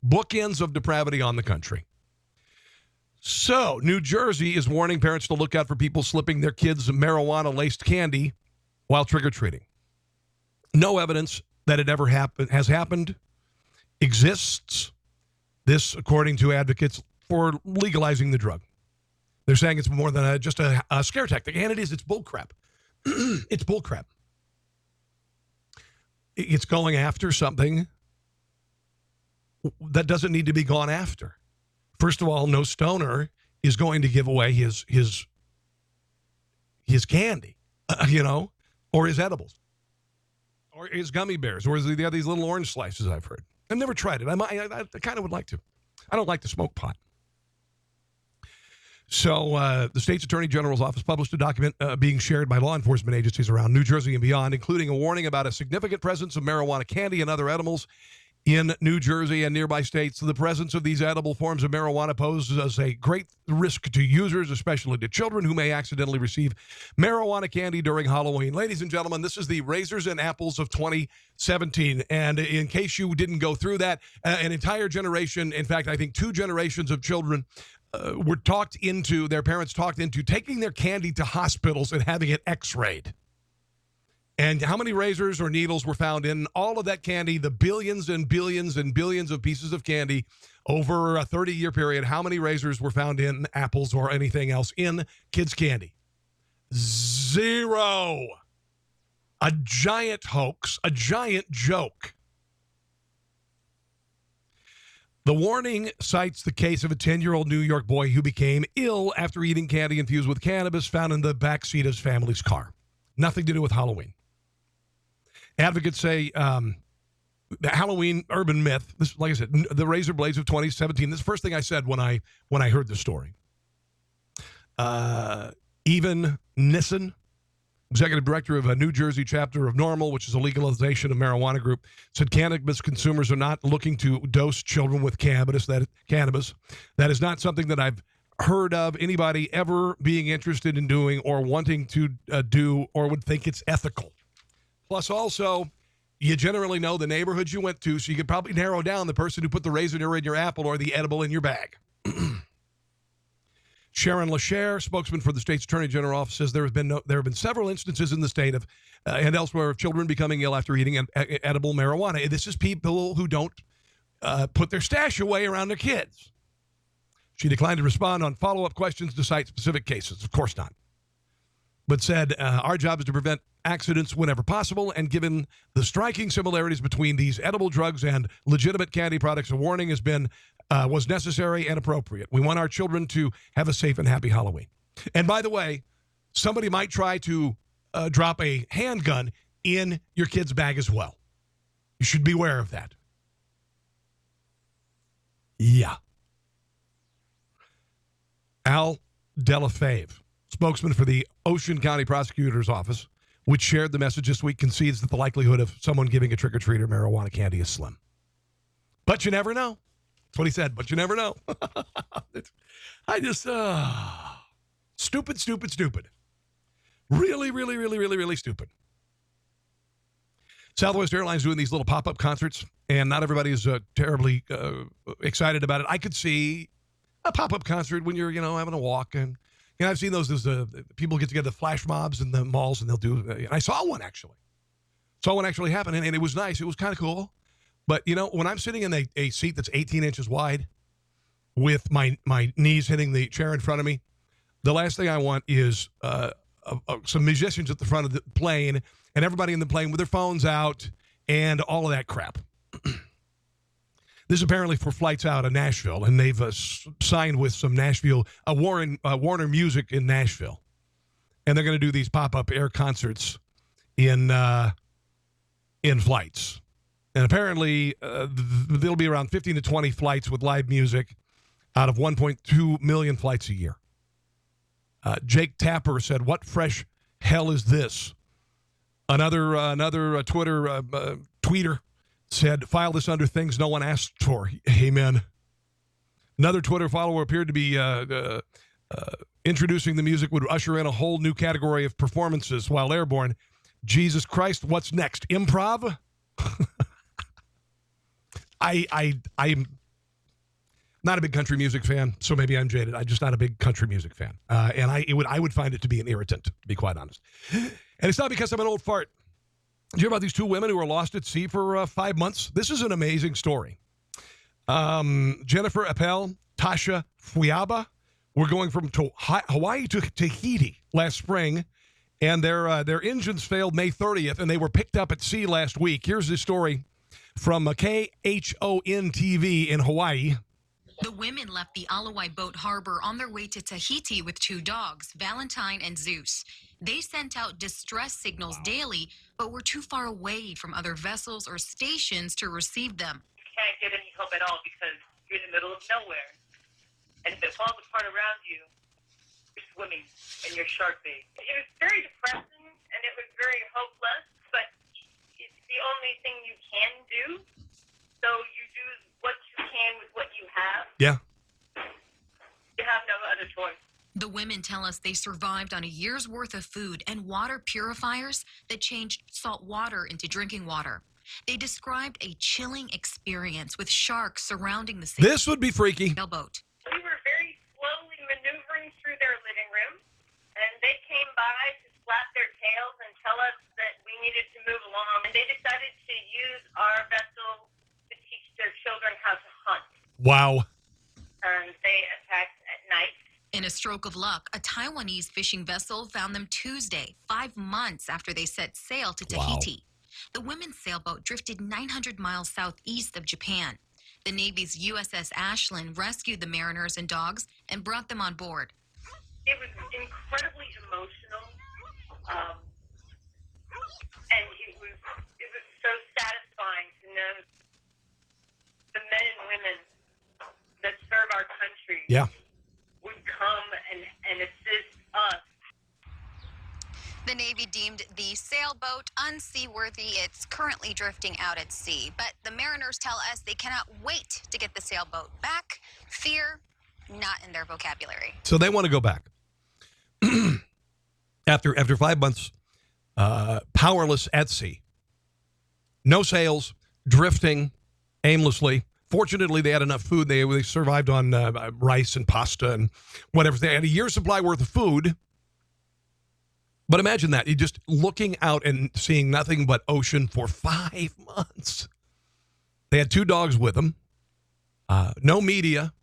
Bookends of depravity on the country. So, New Jersey is warning parents to look out for people slipping their kids marijuana-laced candy while trick-or-treating. No evidence that it ever has happened exists. This, according to advocates for legalizing the drug. They're saying it's more than just a scare tactic, and it is. It's bullcrap. It's bullcrap. It's going after something that doesn't need to be gone after. First of all, no stoner is going to give away his candy, or his edibles, or his gummy bears, or these little orange slices I've heard. I've never tried it. I kind of would like to. I don't like to smoke pot. So the state's attorney general's office published a document being shared by law enforcement agencies around New Jersey and beyond, including a warning about a significant presence of marijuana candy and other edibles in New Jersey and nearby states. The presence of these edible forms of marijuana poses a great risk to users, especially to children who may accidentally receive marijuana candy during Halloween. Ladies and gentlemen, this is the Razors and Apples of 2017. And in case you didn't go through that, an entire generation, in fact, I think 2 generations of children were talked into, their parents talked into taking their candy to hospitals and having it x-rayed. And how many razors or needles were found in all of that candy, the billions and billions and billions of pieces of candy over a 30-year period? How many razors were found in apples or anything else in kids' candy? 0. A giant hoax, a giant joke. The warning cites the case of a 10-year-old New York boy who became ill after eating candy infused with cannabis found in the backseat of his family's car. Nothing to do with Halloween. Advocates say the Halloween urban myth, this, like I said, the razor blades of 2017, this is the first thing I said when I heard the story. Even Nissen, executive director of a New Jersey chapter of NORML, which is a legalization of marijuana group, said cannabis consumers are not looking to dose children with cannabis. That is not something that I've heard of anybody ever being interested in doing or wanting to do or would think it's ethical. Plus, also, you generally know the neighborhoods you went to, so you could probably narrow down the person who put the razor in your apple or the edible in your bag. Sharon LaShare, spokesman for the state's Attorney General office, says there have been several instances in the state of and elsewhere of children becoming ill after eating edible marijuana. This is people who don't put their stash away around their kids. She declined to respond on follow-up questions to cite specific cases. Of course not. But said, our job is to prevent accidents whenever possible, and given the striking similarities between these edible drugs and legitimate candy products, a warning was necessary and appropriate. We want our children to have a safe and happy Halloween. And by the way, somebody might try to drop a handgun in your kid's bag as well. You should be aware of that. Yeah. Al Delafave, spokesman for the Ocean County Prosecutor's Office, which shared the message this week, concedes that the likelihood of someone giving a trick-or-treater marijuana candy is slim. But you never know. That's what he said, but you never know. I just, stupid. Really stupid. Southwest Airlines doing these little pop-up concerts, and not everybody is terribly excited about it. I could see a pop-up concert when you're, having a walk, and I've seen those people get together, flash mobs in the malls, and they'll do. And I saw one actually happen, and it was nice. It was kind of cool. But when I'm sitting in a seat that's 18 inches wide, with my knees hitting the chair in front of me, the last thing I want is some musicians at the front of the plane, and everybody in the plane with their phones out, and all of that crap. This is apparently for flights out of Nashville, and they've signed with some Nashville, Warner Music in Nashville. And they're going to do these pop-up air concerts in flights. And apparently, there'll be around 15 to 20 flights with live music out of 1.2 million flights a year. Jake Tapper said, "What fresh hell is this?" Another Twitter tweeter said, "File this under things no one asked for." Amen. Another Twitter follower appeared to be introducing the music would usher in a whole new category of performances while airborne. Jesus Christ, what's next? Improv? I'm not a big country music fan, so maybe I'm jaded. I'm just not a big country music fan. And I would find it to be an irritant, to be quite honest. And it's not because I'm an old fart. Did you hear about these 2 women who were lost at sea for 5 months? This is an amazing story. Jennifer Appel, Tasha Fuyaba were going from Hawaii to Tahiti last spring, and their engines failed May 30th, and they were picked up at sea last week. Here's the story from KHON TV in Hawaii. The women left the Alawai Boat Harbor on their way to Tahiti with 2 dogs, Valentine and Zeus. They sent out distress signals daily, but were too far away from other vessels or stations to receive them. You can't get any help at all because you're in the middle of nowhere. And if it falls apart around you, you're swimming in your shark bait. It was very depressing and it was very hopeless, but it's the only thing you can do. So Yeah. You have no other choice. The women tell us they survived on a year's worth of food and water purifiers that changed salt water into drinking water. They described a chilling experience with sharks surrounding the This would be freaky. sailboat. We were very slowly maneuvering through their living room, and they came by to slap their tails and tell us that we needed to move along. And they decided to use our vessel to teach their children how to hunt. Wow. And they attacked at night. In a stroke of luck, a Taiwanese fishing vessel found them Tuesday, 5 months after they set sail to Tahiti. The women's sailboat drifted 900 miles southeast of Japan. The Navy's USS Ashland rescued the mariners and dogs and brought them on board. It was incredibly emotional, and it was so satisfying to know the men and women that serve our country would come and assist us. The Navy deemed the sailboat unseaworthy. It's currently drifting out at sea. But the mariners tell us they cannot wait to get the sailboat back. Fear, not in their vocabulary. So they want to go back. After 5 months, powerless at sea. No sails, drifting aimlessly. Fortunately, they had enough food. They survived on rice and pasta and whatever. They had a year's supply worth of food. But imagine that. You're just looking out and seeing nothing but ocean for 5 months. They had 2 dogs with them. No media,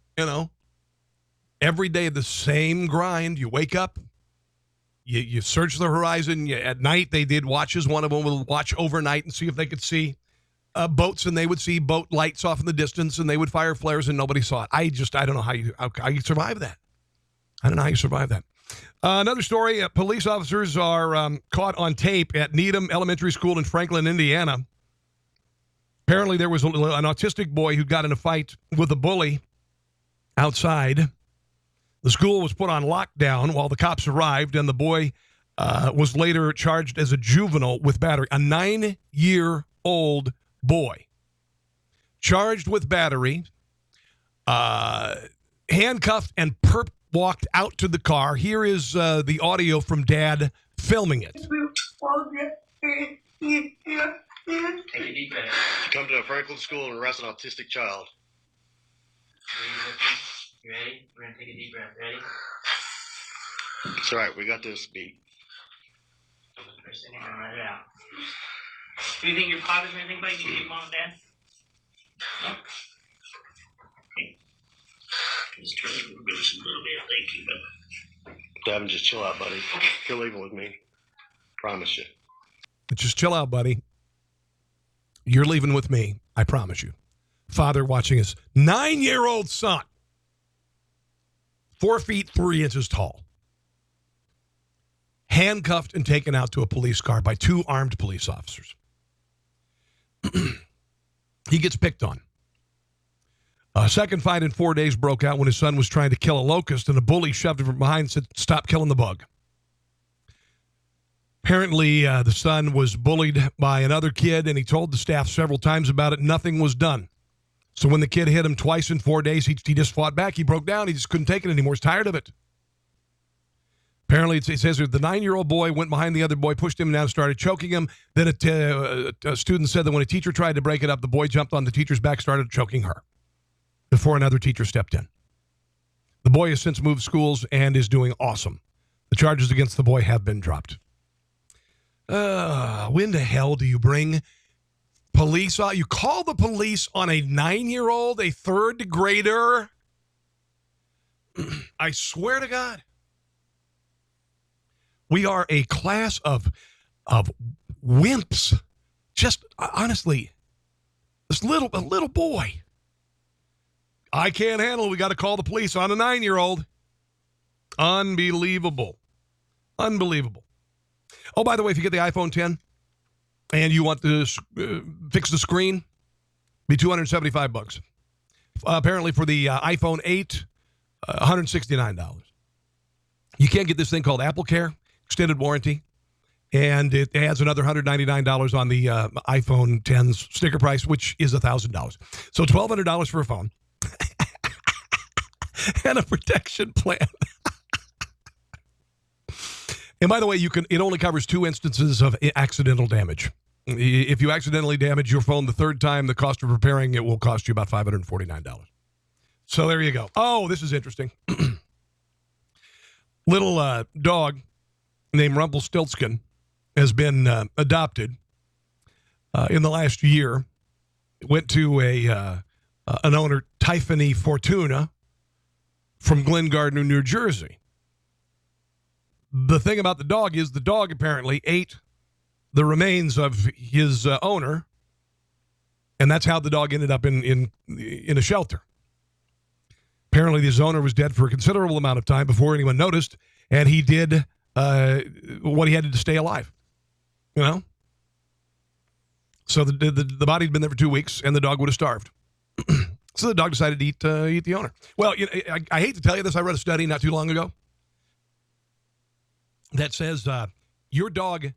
Every day the same grind. You wake up. You search the horizon. At night, they did watches. One of them would watch overnight and see if they could see boats, and they would see boat lights off in the distance, and they would fire flares, and nobody saw it. I don't know how you survive that. I don't know how you survive that. Another story, police officers are caught on tape at Needham Elementary School in Franklin, Indiana. Apparently there was an autistic boy who got in a fight with a bully outside. The school was put on lockdown while the cops arrived, and the boy was later charged as a juvenile with battery. A 9-year-old boy charged with battery, handcuffed, and perp walked out to the car. Here is the audio from Dad filming it. Take a deep breath. Come to a Franklin school and arrest an autistic child. You ready? We're going to take a deep breath. Ready? It's all right. We got this beat. First thing, I'm right out. Do you think your father's anything about you? Do you think mom and dad? No? Okay. Just try to give us a little bit of thinking, but Devin, just chill out, buddy. You're leaving with me. Promise you. Just chill out, buddy. You're leaving with me. I promise you. Father watching his 9-year-old son, 4 feet 3 inches tall, handcuffed and taken out to a police car by 2 armed police officers. He gets picked on. A second fight in 4 days broke out when his son was trying to kill a locust, and a bully shoved him from behind and said, "Stop killing the bug." Apparently, the son was bullied by another kid, and he told the staff several times about it. Nothing was done. So when the kid hit him twice in 4 days, he just fought back. He broke down. He just couldn't take it anymore. He's tired of it. Apparently, it says the 9-year-old boy went behind the other boy, pushed him down, started choking him. Then a student said that when a teacher tried to break it up, the boy jumped on the teacher's back, started choking her before another teacher stepped in. The boy has since moved schools and is doing awesome. The charges against the boy have been dropped. When the hell do you bring police out? You call the police on a 9-year-old, a third grader? I swear to God. We are a class of wimps. Just honestly, a little boy. I can't handle it. We got to call the police on a 9-year-old. Unbelievable. Unbelievable. Oh, by the way, if you get the iPhone 10 and you want to fix the screen, be $275. Apparently for the iPhone 8, $169. You can't get this thing called Apple Care, extended warranty, and it adds another $199 on the iPhone 10's sticker price, which is $1,000. So $1,200 for a phone. and a protection plan. And by the way, it only covers 2 instances of accidental damage. If you accidentally damage your phone the 3rd time, the cost of repairing it will cost you about $549. So there you go. Oh, this is interesting. Little dog named Rumpelstiltskin has been adopted in the last year. Went to an owner, Tiffany Fortuna, from Glen Gardner, New Jersey. The thing about the dog is the dog apparently ate the remains of his owner, and that's how the dog ended up in a shelter. Apparently, his owner was dead for a considerable amount of time before anyone noticed, and he did what he had to stay alive. You know? So the body had been there for 2 weeks, and the dog would have starved. So the dog decided to eat the owner. Well, I hate to tell you this. I read a study not too long ago that says your dog,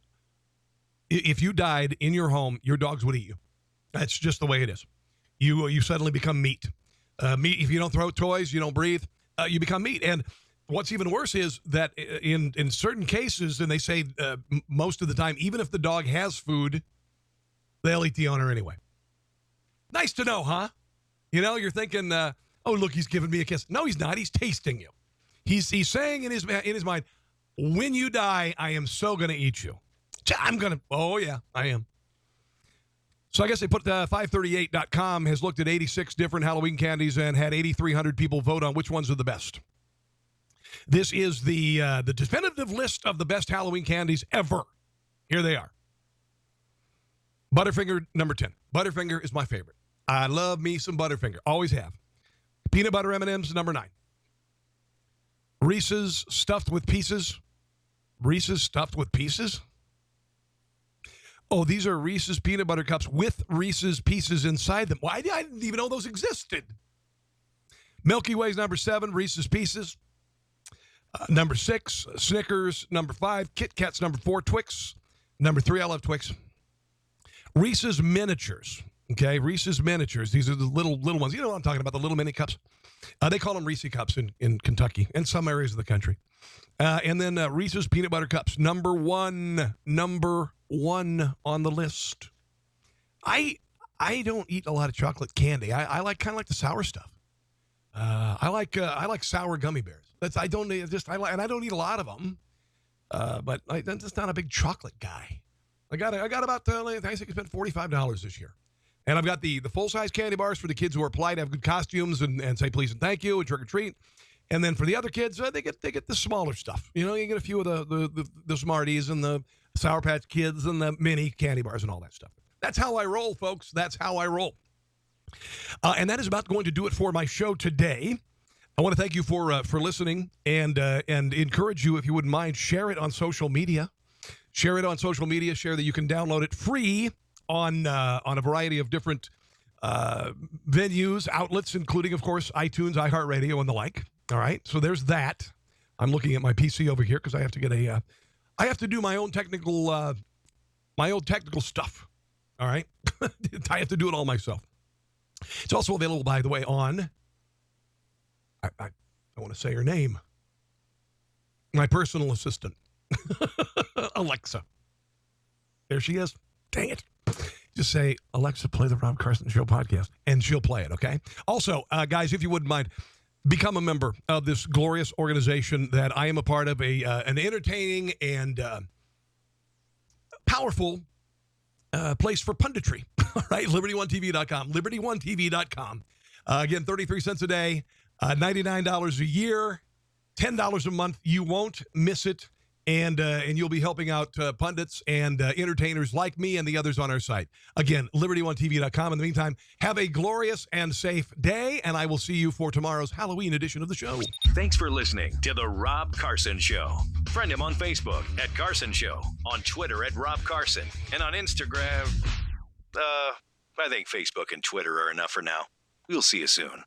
if you died in your home, your dogs would eat you. That's just the way it is. You suddenly become meat. Meat. If you don't throw toys, you don't breathe, you become meat. And what's even worse is that in certain cases, and they say most of the time, even if the dog has food, they'll eat the owner anyway. Nice to know, huh? You're thinking, oh, look, he's giving me a kiss. No, he's not. He's tasting you. He's saying in his mind, when you die, I am so going to eat you. Oh, yeah, I am. So I guess they put 538.com has looked at 86 different Halloween candies and had 8,300 people vote on which ones are the best. This is the definitive list of the best Halloween candies ever. Here they are. Butterfinger, number 10. Butterfinger is my favorite. I love me some Butterfinger. Always have. Peanut butter M&M's, number 9. Reese's stuffed with pieces. Reese's stuffed with pieces? Oh, these are Reese's peanut butter cups with Reese's pieces inside them. Well, I didn't even know those existed. Milky Way's number 7, Reese's Pieces. Number 6, Snickers. Number 5, Kit Kat's number 4, Twix. Number 3, I love Twix. Reese's Miniatures. Okay, Reese's Miniatures. These are the little ones. You know what I'm talking about, the little mini cups. They call them Reese Cups in Kentucky and some areas of the country. And then Reese's Peanut Butter Cups. Number one on the list. I don't eat a lot of chocolate candy. I like kind of like the sour stuff. I like sour gummy bears. I don't eat a lot of them. But I'm just not a big chocolate guy. I got about I think I spent $45 this year. And I've got the full-size candy bars for the kids who are polite, have good costumes, and say please and thank you, and trick or treat. And then for the other kids, they get the smaller stuff. You get a few of the Smarties and the Sour Patch Kids and the mini candy bars and all that stuff. That's how I roll, folks. That's how I roll. And that is about going to do it for my show today. I want to thank you for listening and encourage you, if you wouldn't mind, share it on social media. Share it on social media. Share that you can download it free on a variety of different venues, outlets, including, of course, iTunes, iHeartRadio, and the like. All right, so there's that. I'm looking at my PC over here because I have to get I have to do my own technical stuff. All right, I have to do it all myself. It's also available, by the way, on I want to say her name, my personal assistant, Alexa. There she is. Dang it. Just say, Alexa, play the Rob Carson Show podcast, and she'll play it, okay? Also, guys, if you wouldn't mind, become a member of this glorious organization that I am a part of, an entertaining and powerful place for punditry, all right? LibertyOneTV.com, LibertyOneTV.com. Again, 33 cents a day, $99 a year, $10 a month. You won't miss it. And you'll be helping out pundits and entertainers like me and the others on our site. Again, LibertyOneTV.com. In the meantime, have a glorious and safe day, and I will see you for tomorrow's Halloween edition of the show. Thanks for listening to The Rob Carson Show. Friend him on Facebook at Carson Show, on Twitter at Rob Carson, and on Instagram, I think Facebook and Twitter are enough for now. We'll see you soon.